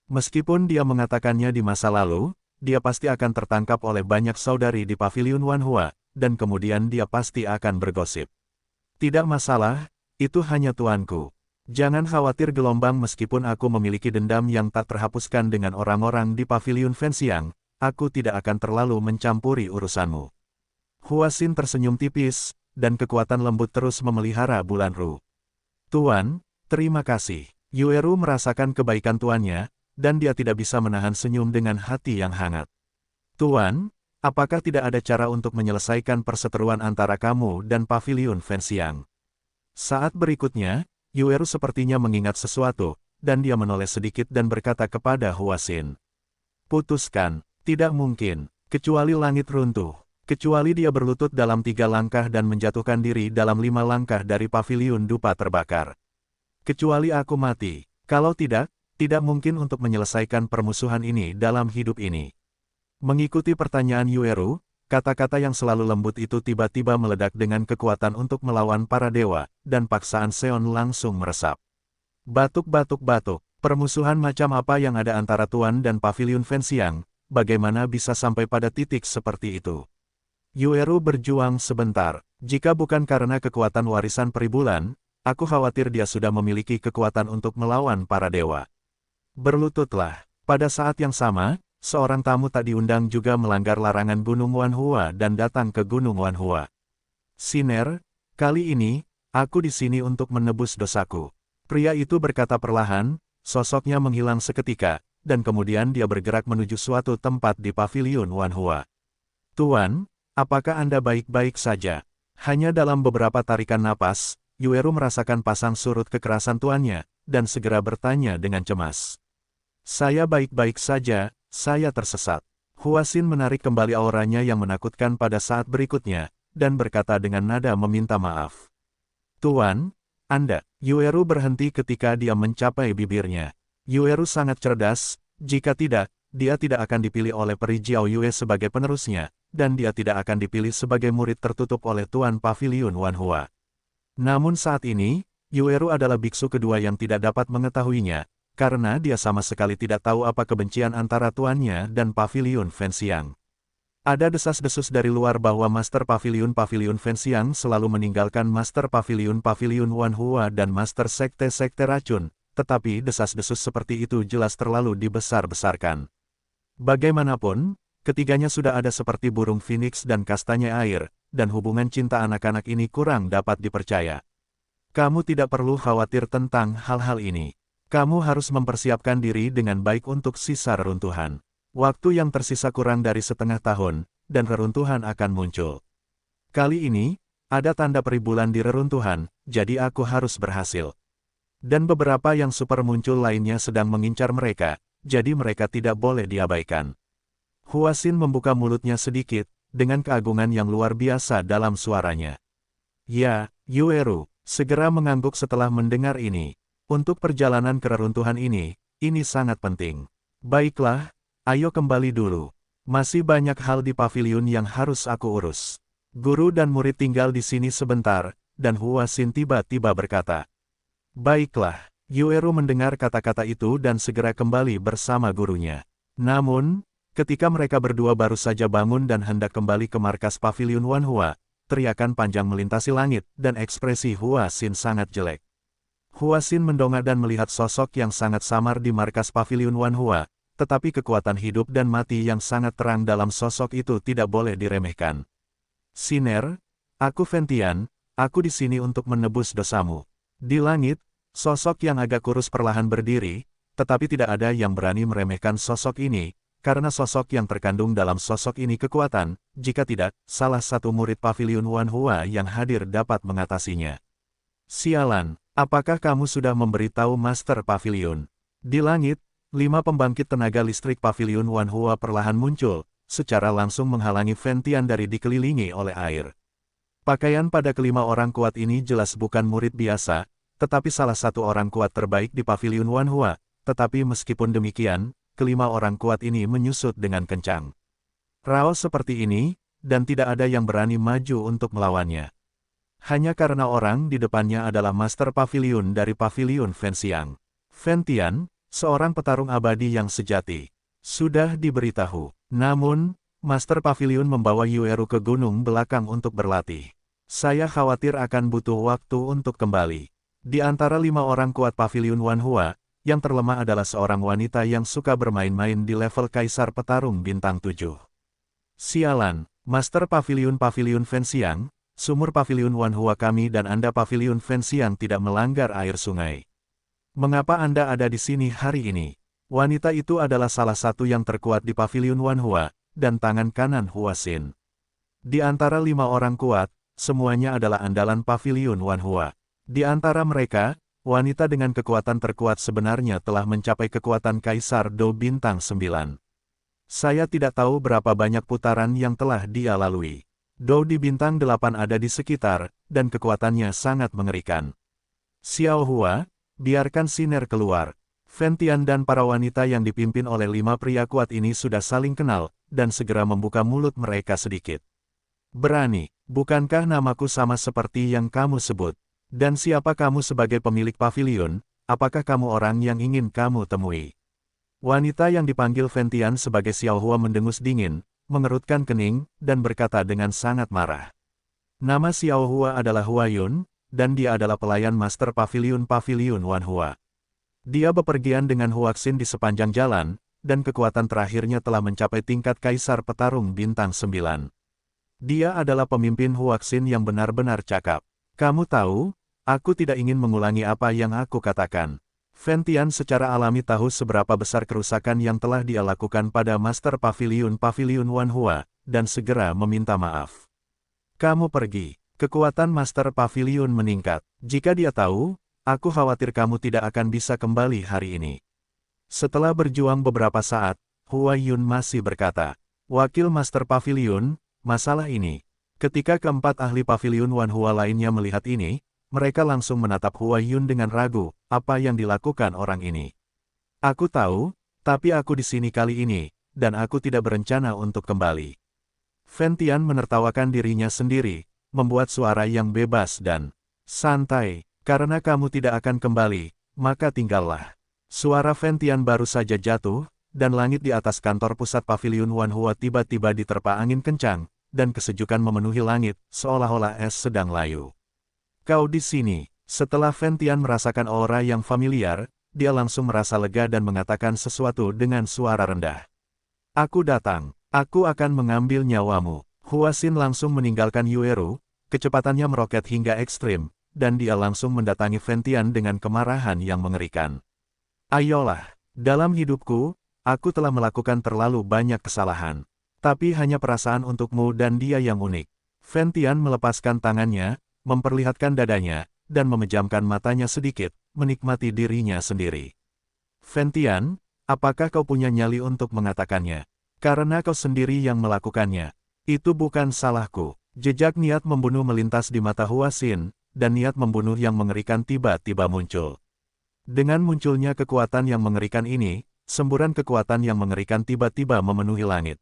Meskipun dia mengatakannya di masa lalu, dia pasti akan tertangkap oleh banyak saudari di paviliun Wanhua, dan kemudian dia pasti akan bergosip. Tidak masalah, itu hanya tuanku. Jangan khawatir gelombang meskipun aku memiliki dendam yang tak terhapuskan dengan orang-orang di paviliun Fanxiang, aku tidak akan terlalu mencampuri urusanmu. Huasin tersenyum tipis, dan kekuatan lembut terus memelihara Bulan Ru. Tuan, terima kasih. Yueru merasakan kebaikan tuannya, dan dia tidak bisa menahan senyum dengan hati yang hangat. Tuan, apakah tidak ada cara untuk menyelesaikan perseteruan antara kamu dan Paviliun Fenxiang? Saat berikutnya, Yueru sepertinya mengingat sesuatu, dan dia menoleh sedikit dan berkata kepada Huaxin. Putuskan, tidak mungkin, kecuali langit runtuh. Kecuali dia berlutut dalam 3 langkah dan menjatuhkan diri dalam 5 langkah dari Paviliun Dupa terbakar. Kecuali aku mati, kalau tidak, tidak mungkin untuk menyelesaikan permusuhan ini dalam hidup ini. Mengikuti pertanyaan Yueru, kata-kata yang selalu lembut itu tiba-tiba meledak dengan kekuatan untuk melawan para dewa, dan paksaan Seon langsung meresap. Batuk-batuk-batuk, permusuhan macam apa yang ada antara Tuan dan Paviliun Fenxiang, bagaimana bisa sampai pada titik seperti itu? Yueru berjuang sebentar, jika bukan karena kekuatan warisan peribulan, aku khawatir dia sudah memiliki kekuatan untuk melawan para dewa. Berlututlah, pada saat yang sama, seorang tamu tak diundang juga melanggar larangan Gunung Wanhua dan datang ke Gunung Wanhua. Siner, kali ini, aku di sini untuk menebus dosaku. Pria itu berkata perlahan, sosoknya menghilang seketika, dan kemudian dia bergerak menuju suatu tempat di Paviliun Wanhua. Tuan, apakah Anda baik-baik saja? Hanya dalam beberapa tarikan napas, Yueru merasakan pasang surut kekerasan tuannya, dan segera bertanya dengan cemas. Saya baik-baik saja, saya tersesat. Huaxin menarik kembali auranya yang menakutkan pada saat berikutnya, dan berkata dengan nada meminta maaf. Tuan, Anda, Yueru berhenti ketika dia mencapai bibirnya. Yueru sangat cerdas, jika tidak, dia tidak akan dipilih oleh Peri Jiao Yue sebagai penerusnya, dan dia tidak akan dipilih sebagai murid tertutup oleh Tuan Paviliun Wanhua. Namun saat ini, Yueru adalah biksu kedua yang tidak dapat mengetahuinya, karena dia sama sekali tidak tahu apa kebencian antara tuannya dan Paviliun Fenxiang. Ada desas-desus dari luar bahwa Master Paviliun Fenxiang selalu meninggalkan Master Paviliun Wanhua dan Master Sekte-Sekte Racun, tetapi desas-desus seperti itu jelas terlalu dibesar-besarkan. Bagaimanapun, ketiganya sudah ada seperti burung phoenix dan kastanya air, dan hubungan cinta anak-anak ini kurang dapat dipercaya. Kamu tidak perlu khawatir tentang hal-hal ini. Kamu harus mempersiapkan diri dengan baik untuk sisa reruntuhan. Waktu yang tersisa kurang dari setengah tahun, dan reruntuhan akan muncul. Kali ini, ada tanda peribulan di reruntuhan, jadi aku harus berhasil. Dan beberapa yang super muncul lainnya sedang mengincar mereka, jadi mereka tidak boleh diabaikan. Huaxin membuka mulutnya sedikit, dengan keagungan yang luar biasa dalam suaranya. Ya, Yueru, segera mengangguk setelah mendengar ini. Untuk perjalanan ke reruntuhan ini sangat penting. Baiklah, ayo kembali dulu. Masih banyak hal di paviliun yang harus aku urus. Guru dan murid tinggal di sini sebentar, dan Huaxin tiba-tiba berkata. Baiklah, Yueru mendengar kata-kata itu dan segera kembali bersama gurunya. Namun, ketika mereka berdua baru saja bangun dan hendak kembali ke markas Paviliun Wanhua, teriakan panjang melintasi langit dan ekspresi Huaxin sangat jelek. Huaxin mendongak dan melihat sosok yang sangat samar di markas Paviliun Wanhua, tetapi kekuatan hidup dan mati yang sangat terang dalam sosok itu tidak boleh diremehkan. Siner, aku Fentian, aku di sini untuk menebus dosamu. Di langit, sosok yang agak kurus perlahan berdiri, tetapi tidak ada yang berani meremehkan sosok ini, karena sosok yang terkandung dalam sosok ini kekuatan, jika tidak, salah satu murid Paviliun Wanhua yang hadir dapat mengatasinya. Sialan, apakah kamu sudah memberitahu Master Paviliun? Di langit, 5 pembangkit tenaga listrik Paviliun Wanhua perlahan muncul, secara langsung menghalangi Fentian dari dikelilingi oleh air. Pakaian pada kelima orang kuat ini jelas bukan murid biasa, tetapi salah satu orang kuat terbaik di Paviliun Wanhua, tetapi meskipun demikian, kelima orang kuat ini menyusut dengan kencang. Raos seperti ini, dan tidak ada yang berani maju untuk melawannya. Hanya karena orang di depannya adalah Master Paviliun dari Paviliun Fenxiang. Fentian, seorang petarung abadi yang sejati. Sudah diberitahu. Namun, Master Paviliun membawa Yueru ke gunung belakang untuk berlatih. Saya khawatir akan butuh waktu untuk kembali. Di antara 5 orang kuat Paviliun Wanhua, yang terlemah adalah seorang wanita yang suka bermain-main di level Kaisar Petarung Bintang 7. Sialan, Master Paviliun Fenxiang, sumur Paviliun Wanhua kami dan Anda Paviliun Fenxiang tidak melanggar air sungai. Mengapa Anda ada di sini hari ini? Wanita itu adalah salah satu yang terkuat di Paviliun Wanhua, dan tangan kanan Huaxin. Di antara 5 orang kuat, semuanya adalah andalan Paviliun Wanhua. Di antara mereka, wanita dengan kekuatan terkuat sebenarnya telah mencapai kekuatan Kaisar Dou Bintang 9. Saya tidak tahu berapa banyak putaran yang telah dia lalui. Dou di Bintang 8 ada di sekitar, dan kekuatannya sangat mengerikan. Xiao Hua, biarkan Siner keluar. Fentian dan para wanita yang dipimpin oleh 5 pria kuat ini sudah saling kenal, dan segera membuka mulut mereka sedikit. Berani, bukankah namaku sama seperti yang kamu sebut? Dan siapa kamu sebagai pemilik pavilion? Apakah kamu orang yang ingin kamu temui? Wanita yang dipanggil Fentian sebagai Xiao Hua mendengus dingin, mengerutkan kening, dan berkata dengan sangat marah. Nama Xiao Hua adalah Hua Yun, dan dia adalah pelayan Master Pavilion Wanhua. Dia bepergian dengan Huaxin di sepanjang jalan, dan kekuatan terakhirnya telah mencapai tingkat Kaisar Petarung Bintang 9. Dia adalah pemimpin Huaxin yang benar-benar cakap. Kamu tahu, aku tidak ingin mengulangi apa yang aku katakan. Fentian secara alami tahu seberapa besar kerusakan yang telah dia lakukan pada Master Pavilion Wanhua, dan segera meminta maaf. Kamu pergi. Kekuatan Master Pavilion meningkat. Jika dia tahu, aku khawatir kamu tidak akan bisa kembali hari ini. Setelah berjuang beberapa saat, Hua Yun masih berkata, Wakil Master Pavilion, masalah ini. Ketika keempat ahli Pavilion Wanhua lainnya melihat ini, mereka langsung menatap Hua Yun dengan ragu, apa yang dilakukan orang ini. Aku tahu, tapi aku di sini kali ini, dan aku tidak berencana untuk kembali. Fentian menertawakan dirinya sendiri, membuat suara yang bebas dan santai. Karena kamu tidak akan kembali, maka tinggallah. Suara Fentian baru saja jatuh, dan langit di atas kantor pusat Pavilion Wanhua tiba-tiba diterpa angin kencang, dan kesejukan memenuhi langit, seolah-olah es sedang layu. Kau di sini. Setelah Fentian merasakan aura yang familiar, dia langsung merasa lega dan mengatakan sesuatu dengan suara rendah. Aku datang. Aku akan mengambil nyawamu. Huaxin langsung meninggalkan Yueru, kecepatannya meroket hingga ekstrim, dan dia langsung mendatangi Fentian dengan kemarahan yang mengerikan. Ayolah, dalam hidupku, aku telah melakukan terlalu banyak kesalahan. Tapi hanya perasaan untukmu dan dia yang unik. Fentian melepaskan tangannya, memperlihatkan dadanya, dan memejamkan matanya sedikit, menikmati dirinya sendiri. Fentian, apakah kau punya nyali untuk mengatakannya? Karena kau sendiri yang melakukannya. Itu bukan salahku. Jejak niat membunuh melintas di mata Huaxin, dan niat membunuh yang mengerikan tiba-tiba muncul. Dengan munculnya kekuatan yang mengerikan ini, semburan kekuatan yang mengerikan tiba-tiba memenuhi langit.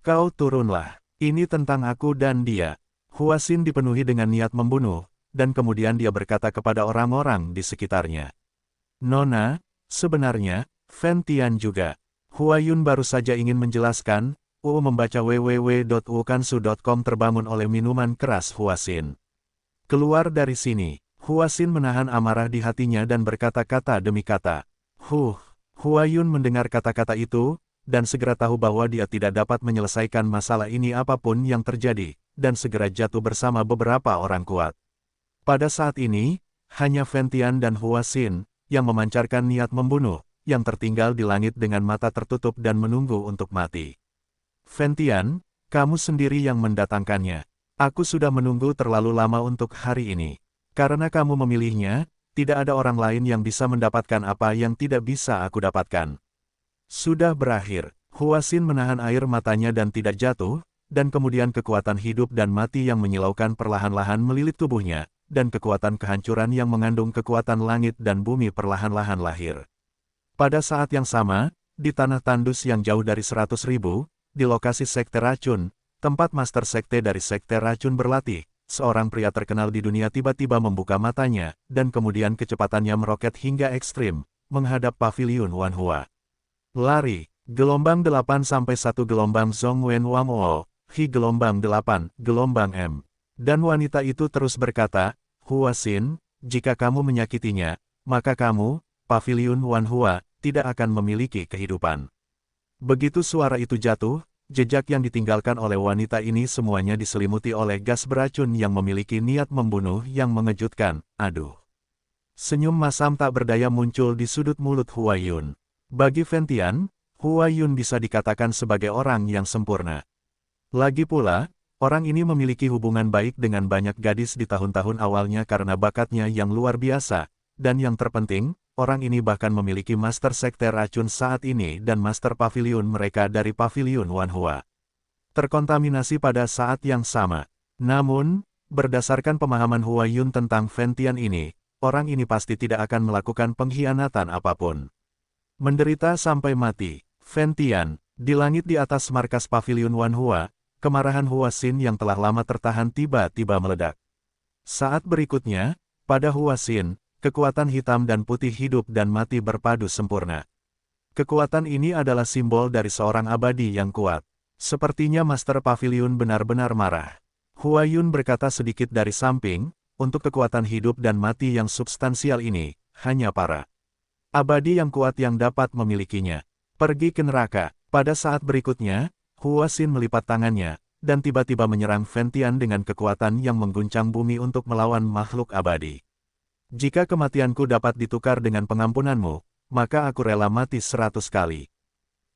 Kau turunlah. Ini tentang aku dan dia. Huaxin dipenuhi dengan niat membunuh, dan kemudian dia berkata kepada orang-orang di sekitarnya. Nona, sebenarnya, Fentian juga. Hua Yun baru saja ingin menjelaskan, membaca www.ukansu.com terbangun oleh minuman keras Huaxin. Keluar dari sini. Huaxin menahan amarah di hatinya dan berkata-kata demi kata. Hua Yun mendengar kata-kata itu, dan segera tahu bahwa dia tidak dapat menyelesaikan masalah ini apapun yang terjadi, dan segera jatuh bersama beberapa orang kuat. Pada saat ini, hanya Fentian dan Huaxin, yang memancarkan niat membunuh, yang tertinggal di langit dengan mata tertutup dan menunggu untuk mati. Fentian, kamu sendiri yang mendatangkannya. Aku sudah menunggu terlalu lama untuk hari ini. Karena kamu memilihnya, tidak ada orang lain yang bisa mendapatkan apa yang tidak bisa aku dapatkan. Sudah berakhir. Huaxin menahan air matanya dan tidak jatuh, dan kemudian kekuatan hidup dan mati yang menyilaukan perlahan-lahan melilit tubuhnya, dan kekuatan kehancuran yang mengandung kekuatan langit dan bumi perlahan-lahan lahir. Pada saat yang sama, di tanah tandus yang jauh dari 100.000, di lokasi Sekte Racun, tempat Master Sekte dari Sekte Racun berlatih, seorang pria terkenal di dunia tiba-tiba membuka matanya, dan kemudian kecepatannya meroket hingga ekstrim, menghadap Pavilion Wanhua. Lari, gelombang 8-1 gelombang Zhongwen Wangwo, Hi gelombang 8, gelombang M. Dan wanita itu terus berkata, Huaxin, jika kamu menyakitinya, maka kamu, Pavilion Wanhua, tidak akan memiliki kehidupan. Begitu suara itu jatuh, jejak yang ditinggalkan oleh wanita ini semuanya diselimuti oleh gas beracun yang memiliki niat membunuh yang mengejutkan. Aduh. Senyum masam tak berdaya muncul di sudut mulut Hua Yun. Bagi Fentian, Hua Yun bisa dikatakan sebagai orang yang sempurna. Lagi pula, orang ini memiliki hubungan baik dengan banyak gadis di tahun-tahun awalnya karena bakatnya yang luar biasa, dan yang terpenting, orang ini bahkan memiliki Master Sekte Racun saat ini dan Master Pavilion mereka dari Pavilion Wanhua. Terkontaminasi pada saat yang sama. Namun, berdasarkan pemahaman Hua Yun tentang Fentian ini, orang ini pasti tidak akan melakukan pengkhianatan apapun. Menderita sampai mati, Fentian, di langit di atas markas Pavilion Wanhua, kemarahan Hua Xin yang telah lama tertahan tiba-tiba meledak. Saat berikutnya, pada Hua Xin, kekuatan hitam dan putih hidup dan mati berpadu sempurna. Kekuatan ini adalah simbol dari seorang abadi yang kuat. Sepertinya Master Pavilion benar-benar marah. Hua Yun berkata sedikit dari samping, untuk kekuatan hidup dan mati yang substansial ini, hanya para abadi yang kuat yang dapat memilikinya. Pergi ke neraka. Pada saat berikutnya, Hua Xin melipat tangannya, dan tiba-tiba menyerang Fentian dengan kekuatan yang mengguncang bumi untuk melawan makhluk abadi. Jika kematianku dapat ditukar dengan pengampunanmu, maka aku rela mati 100 kali.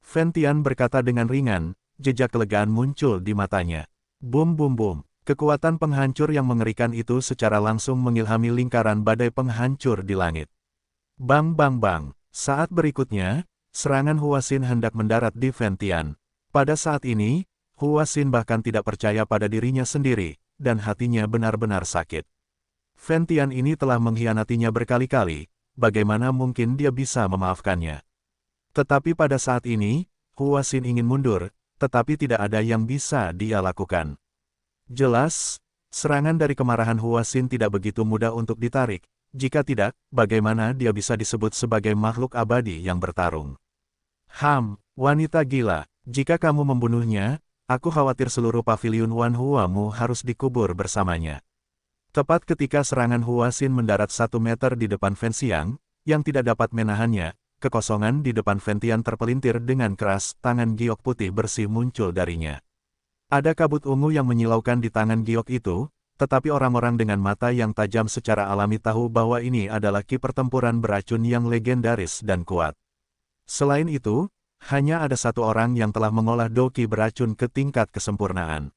Fentian berkata dengan ringan, jejak kelegaan muncul di matanya. Bum bum bum, kekuatan penghancur yang mengerikan itu secara langsung mengilhami lingkaran badai penghancur di langit. Bang bang bang, saat berikutnya, serangan Hua Xin hendak mendarat di Fentian. Pada saat ini, Hua Xin bahkan tidak percaya pada dirinya sendiri, dan hatinya benar-benar sakit. Fentian ini telah mengkhianatinya berkali-kali, bagaimana mungkin dia bisa memaafkannya? Tetapi pada saat ini, Hua Xin ingin mundur, tetapi tidak ada yang bisa dia lakukan. Jelas, serangan dari kemarahan Hua Xin tidak begitu mudah untuk ditarik. Jika tidak, bagaimana dia bisa disebut sebagai makhluk abadi yang bertarung? Wanita gila, jika kamu membunuhnya, aku khawatir seluruh Pavilion Wanhua-mu harus dikubur bersamanya. Tepat ketika serangan Hua Xin mendarat 1 meter di depan Fentian, yang tidak dapat menahannya, kekosongan di depan Fentian terpelintir dengan keras, tangan giok putih bersih muncul darinya. Ada kabut ungu yang menyilaukan di tangan giok itu, tetapi orang-orang dengan mata yang tajam secara alami tahu bahwa ini adalah ki pertempuran beracun yang legendaris dan kuat. Selain itu, hanya ada satu orang yang telah mengolah doki beracun ke tingkat kesempurnaan.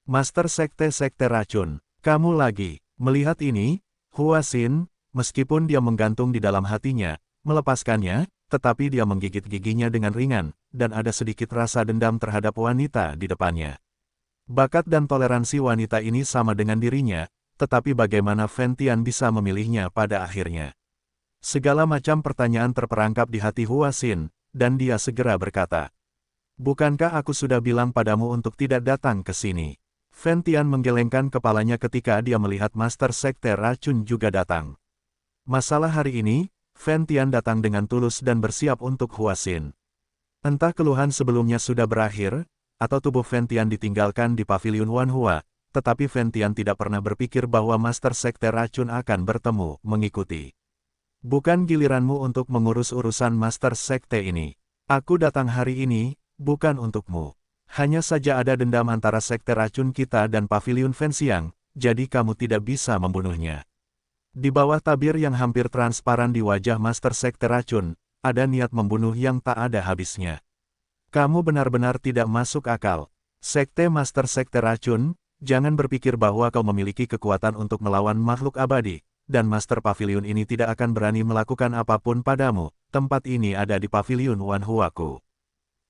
Master Sekte Racun, kamu lagi. Melihat ini, Hua Xin, meskipun dia menggantung di dalam hatinya, melepaskannya, tetapi dia menggigit giginya dengan ringan, dan ada sedikit rasa dendam terhadap wanita di depannya. Bakat dan toleransi wanita ini sama dengan dirinya, tetapi bagaimana Fentian bisa memilihnya pada akhirnya? Segala macam pertanyaan terperangkap di hati Hua Xin, dan dia segera berkata, "Bukankah aku sudah bilang padamu untuk tidak datang ke sini?" Fentian menggelengkan kepalanya ketika dia melihat Master Sekte Racun juga datang. Masalah hari ini, Fentian datang dengan tulus dan bersiap untuk Hua Xin. Entah keluhan sebelumnya sudah berakhir, atau tubuh Fentian ditinggalkan di Pavilion Wanhua, tetapi Fentian tidak pernah berpikir bahwa Master Sekte Racun akan bertemu, mengikuti. Bukan giliranmu untuk mengurus urusan Master Sekte ini. Aku datang hari ini, bukan untukmu. Hanya saja ada dendam antara Sekte Racun kita dan Pavilion Fentian, jadi kamu tidak bisa membunuhnya. Di bawah tabir yang hampir transparan di wajah Master Sekte Racun, ada niat membunuh yang tak ada habisnya. Kamu benar-benar tidak masuk akal. Sekte Master Sekte Racun, jangan berpikir bahwa kau memiliki kekuatan untuk melawan makhluk abadi, dan Master Pavilion ini tidak akan berani melakukan apapun padamu. Tempat ini ada di Pavilion Wanhua-ku.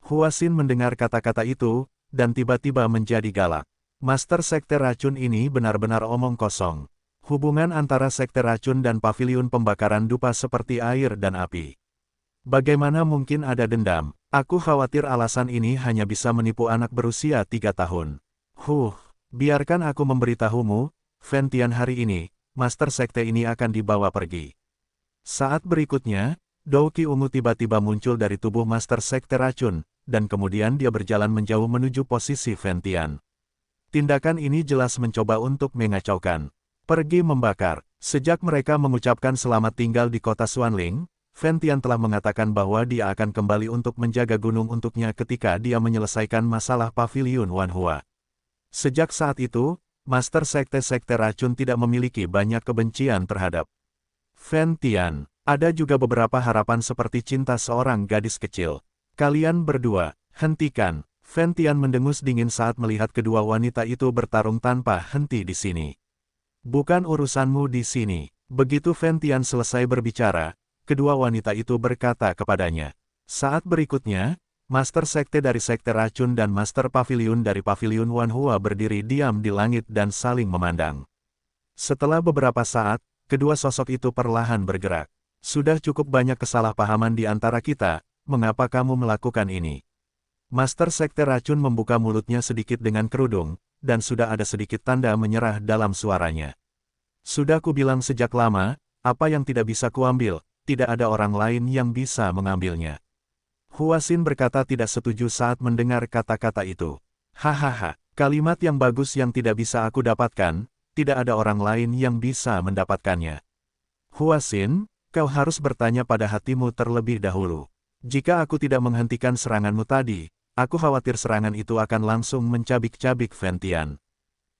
Hua Xin mendengar kata-kata itu, dan tiba-tiba menjadi galak. Master Sekte Racun ini benar-benar omong kosong. Hubungan antara Sekte Racun dan Pavilion Pembakaran Dupa seperti air dan api. Bagaimana mungkin ada dendam? Aku khawatir alasan ini hanya bisa menipu anak berusia 3 tahun. Biarkan aku memberitahumu, Fentian hari ini, Master Sekte ini akan dibawa pergi. Saat berikutnya, Douki ungu tiba-tiba muncul dari tubuh Master Sekte Racun, dan kemudian dia berjalan menjauh menuju posisi Fentian. Tindakan ini jelas mencoba untuk mengacaukan. Pergi membakar. Sejak mereka mengucapkan selamat tinggal di kota Xuanling, Fentian telah mengatakan bahwa dia akan kembali untuk menjaga gunung untuknya ketika dia menyelesaikan masalah Pavilion Wanhua. Sejak saat itu, Master Sekte Racun tidak memiliki banyak kebencian terhadap Fentian. Ada juga beberapa harapan seperti cinta seorang gadis kecil. Kalian berdua, hentikan. Fen Tian mendengus dingin saat melihat kedua wanita itu bertarung tanpa henti di sini. Bukan urusanmu di sini. Begitu Fen Tian selesai berbicara, kedua wanita itu berkata kepadanya. Saat berikutnya, Master Sekte dari Sekte Racun dan Master Pavilion dari Pavilion Wanhua berdiri diam di langit dan saling memandang. Setelah beberapa saat, kedua sosok itu perlahan bergerak. Sudah cukup banyak kesalahpahaman di antara kita, mengapa kamu melakukan ini? Master Sekte Racun membuka mulutnya sedikit dengan kerudung, dan sudah ada sedikit tanda menyerah dalam suaranya. Sudah kubilang sejak lama, apa yang tidak bisa kuambil, tidak ada orang lain yang bisa mengambilnya. Huasin berkata tidak setuju saat mendengar kata-kata itu. Hahaha, kalimat yang bagus yang tidak bisa aku dapatkan, tidak ada orang lain yang bisa mendapatkannya. Huasin, kau harus bertanya pada hatimu terlebih dahulu. Jika aku tidak menghentikan seranganmu tadi, aku khawatir serangan itu akan langsung mencabik-cabik Fen Tian.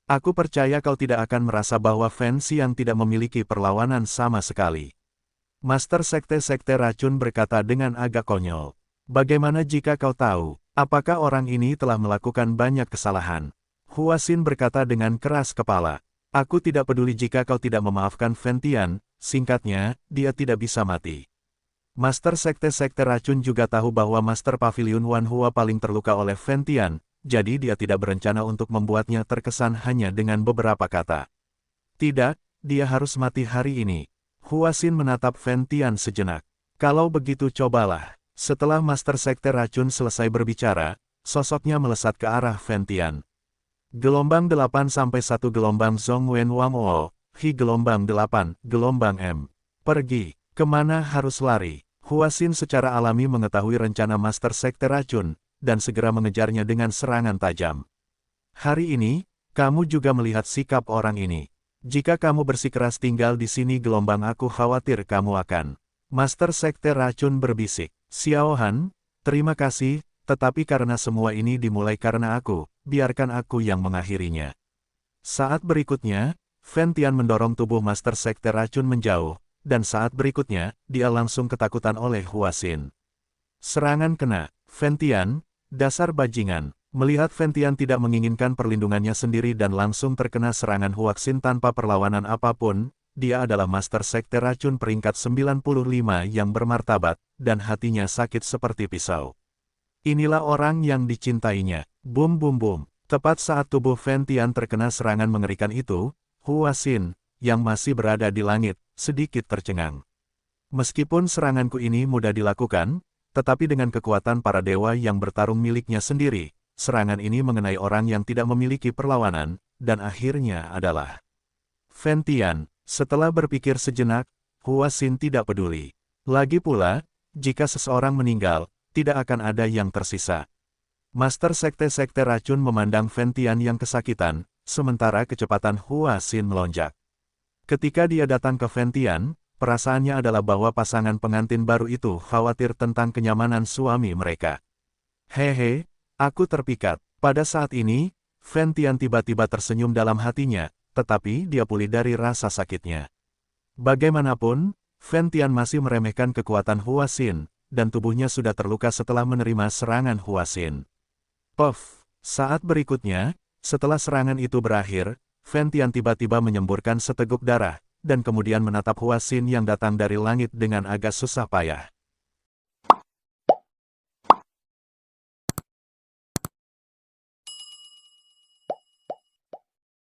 Aku percaya kau tidak akan merasa bahwa Fen Xiang tidak memiliki perlawanan sama sekali. Master Sekte Racun berkata dengan agak konyol. Bagaimana jika kau tahu, apakah orang ini telah melakukan banyak kesalahan? Huasin berkata dengan keras kepala. Aku tidak peduli jika kau tidak memaafkan Fen Tian, singkatnya, dia tidak bisa mati. Master Sekte Racun juga tahu bahwa Master Pavilion Wanhua paling terluka oleh Fen Tian, jadi dia tidak berencana untuk membuatnya terkesan hanya dengan beberapa kata. Tidak, dia harus mati hari ini. Huasin menatap Fen Tian sejenak. Kalau begitu cobalah. Setelah Master Sekte Racun selesai berbicara, sosoknya melesat ke arah Fen Tian. Gelombang 8-1 gelombang Zhong Wen Wang O, Hi gelombang 8, gelombang M. Pergi, kemana harus lari? Huasin secara alami mengetahui rencana Master Sekte Racun, dan segera mengejarnya dengan serangan tajam. Hari ini, kamu juga melihat sikap orang ini. Jika kamu bersikeras tinggal di sini gelombang aku khawatir kamu akan. Master Sekte Racun berbisik. Xiao Han, terima kasih, tetapi karena semua ini dimulai karena aku, biarkan aku yang mengakhirinya. Saat berikutnya, Fen Tian mendorong tubuh Master Sekte Racun menjauh, dan saat berikutnya, dia langsung ketakutan oleh Huasin. Serangan kena, Fen Tian, dasar bajingan. Melihat Fen Tian tidak menginginkan perlindungannya sendiri dan langsung terkena serangan Huasin tanpa perlawanan apapun, dia adalah Master Sekte Racun peringkat 95 yang bermartabat, dan hatinya sakit seperti pisau. Inilah orang yang dicintainya. Bum bum bum. Tepat saat tubuh Fen Tian terkena serangan mengerikan itu, Huasin, yang masih berada di langit, sedikit tercengang. Meskipun seranganku ini mudah dilakukan, tetapi dengan kekuatan para dewa yang bertarung miliknya sendiri, serangan ini mengenai orang yang tidak memiliki perlawanan, dan akhirnya adalah Fen Tian. Setelah berpikir sejenak, Huasin tidak peduli. Lagi pula, jika seseorang meninggal, tidak akan ada yang tersisa. Master Sekte Racun memandang Fen Tian yang kesakitan, sementara kecepatan Huasin melonjak. Ketika dia datang ke Fen Tian, perasaannya adalah bahwa pasangan pengantin baru itu khawatir tentang kenyamanan suami mereka. Hehe, aku terpikat. Pada saat ini, Fen Tian tiba-tiba tersenyum dalam hatinya, tetapi dia pulih dari rasa sakitnya. Bagaimanapun, Fen Tian masih meremehkan kekuatan Huasin, dan tubuhnya sudah terluka setelah menerima serangan Huasin. Puff! Saat berikutnya, setelah serangan itu berakhir, Fen Tian tiba-tiba menyemburkan seteguk darah, dan kemudian menatap Huasin yang datang dari langit dengan agak susah payah.